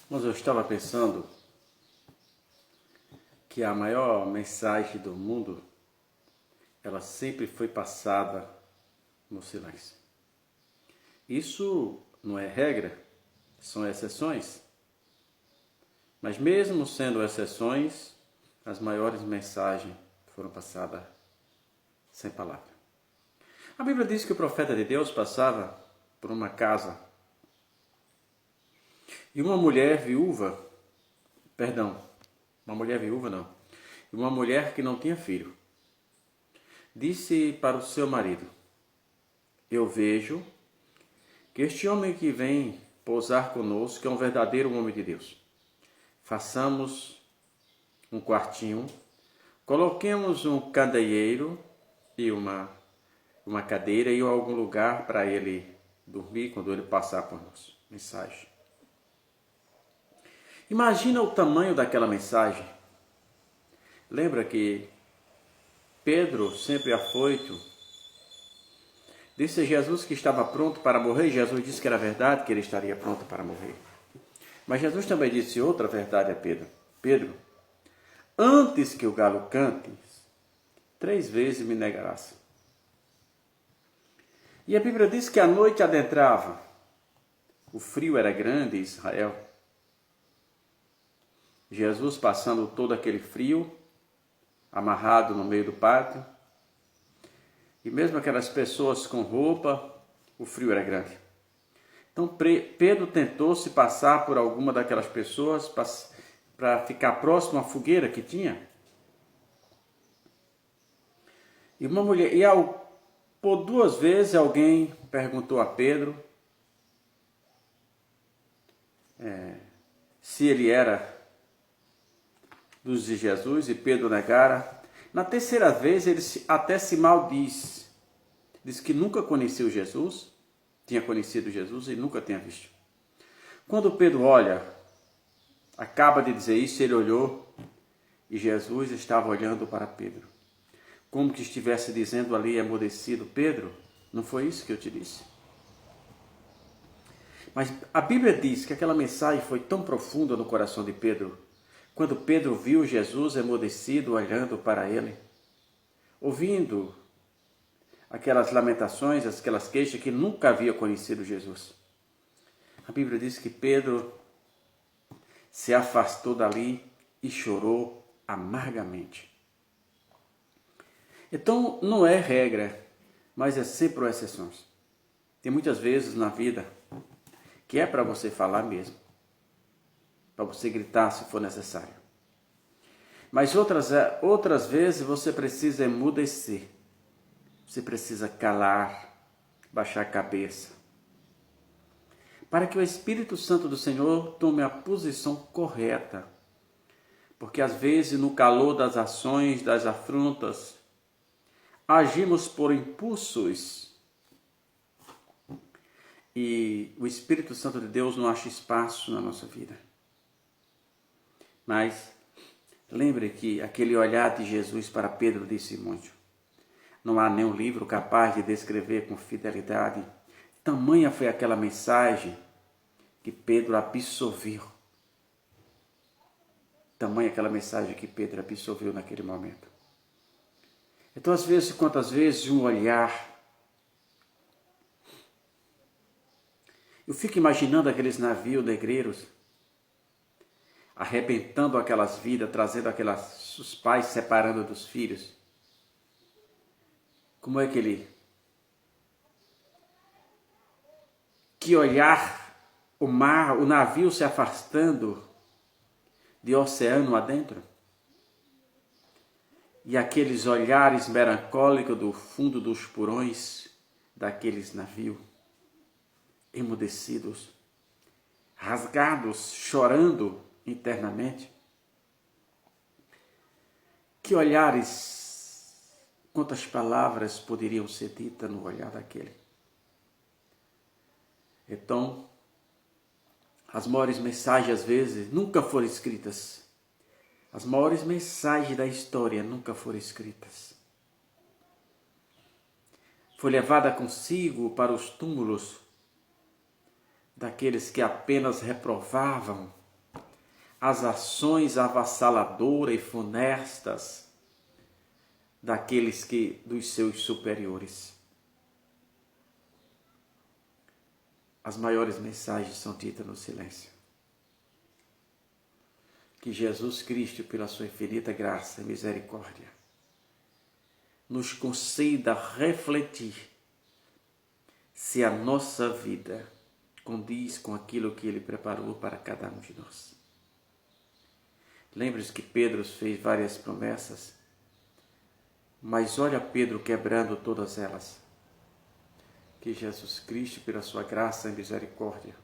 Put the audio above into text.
Mas eu estava pensando que a maior mensagem do mundo, ela sempre foi passada no silêncio. Isso não é regra, são exceções. Mas mesmo sendo exceções, as maiores mensagens foram passadas sem palavra. A Bíblia diz que o profeta de Deus passava por uma casa e uma mulher viúva e uma mulher que não tinha filho, disse para o seu marido: eu vejo que este homem que vem pousar conosco é um verdadeiro homem de Deus. Façamos um quartinho, coloquemos um candeeiro e uma cadeira e algum lugar para ele dormir quando ele passar por nós. Mensagem. Imagina o tamanho daquela mensagem. Lembra que Pedro, sempre afoito, disse a Jesus que estava pronto para morrer. Jesus disse que era verdade, que ele estaria pronto para morrer. Mas Jesus também disse outra verdade a Pedro: Pedro, antes que o galo cante, 3 vezes me negarás. E a Bíblia diz que a noite adentrava. O frio era grande em Israel. Jesus passando todo aquele frio, amarrado no meio do pátio. E mesmo aquelas pessoas com roupa, o frio era grande. Então Pedro tentou se passar por alguma daquelas pessoas para ficar próximo à fogueira que tinha. E uma mulher, por 2 vezes alguém perguntou a Pedro se ele era dos de Jesus, e Pedro negara. Na 3ª vez ele até se maldiz. Diz que nunca conheceu Jesus, tinha conhecido Jesus e nunca tinha visto. Quando Pedro acaba de dizer isso, ele olhou e Jesus estava olhando para Pedro. Como que estivesse dizendo ali, emudecido: Pedro, não foi isso que eu te disse? Mas a Bíblia diz que aquela mensagem foi tão profunda no coração de Pedro, quando Pedro viu Jesus emudecido, olhando para ele, ouvindo aquelas lamentações, aquelas queixas, que nunca havia conhecido Jesus. A Bíblia diz que Pedro se afastou dali e chorou amargamente. Então, não é regra, mas é sempre exceções. Tem muitas vezes na vida que é para você falar mesmo, para você gritar se for necessário. Mas outras vezes você precisa emudecer. Você precisa calar, baixar a cabeça, para que o Espírito Santo do Senhor tome a posição correta. Porque às vezes, no calor das ações, das afrontas, agimos por impulsos e o Espírito Santo de Deus não acha espaço na nossa vida. Mas lembre que aquele olhar de Jesus para Pedro disse muito. Não há nenhum livro capaz de descrever com fidelidade. Tamanha foi aquela mensagem que Pedro absorveu. Tamanha aquela mensagem que Pedro absorveu naquele momento. Então, às vezes, quantas vezes um olhar. Eu fico imaginando aqueles navios negreiros arrebentando aquelas vidas, trazendo os pais separando dos filhos. Como é que olhar o mar, o navio se afastando de oceano adentro? E aqueles olhares melancólicos do fundo dos porões daqueles navios, emudecidos, rasgados, chorando internamente. Que olhares, quantas palavras poderiam ser ditas no olhar daquele? Então, as maiores mensagens às vezes nunca foram escritas. As maiores mensagens da história nunca foram escritas. Foi levada consigo para os túmulos daqueles que apenas reprovavam as ações avassaladoras e funestas dos seus superiores. As maiores mensagens são ditas no silêncio. Que Jesus Cristo, pela sua infinita graça e misericórdia, nos conceda refletir se a nossa vida condiz com aquilo que Ele preparou para cada um de nós. Lembre-se que Pedro fez várias promessas, mas olha Pedro quebrando todas elas. Que Jesus Cristo, pela sua graça e misericórdia,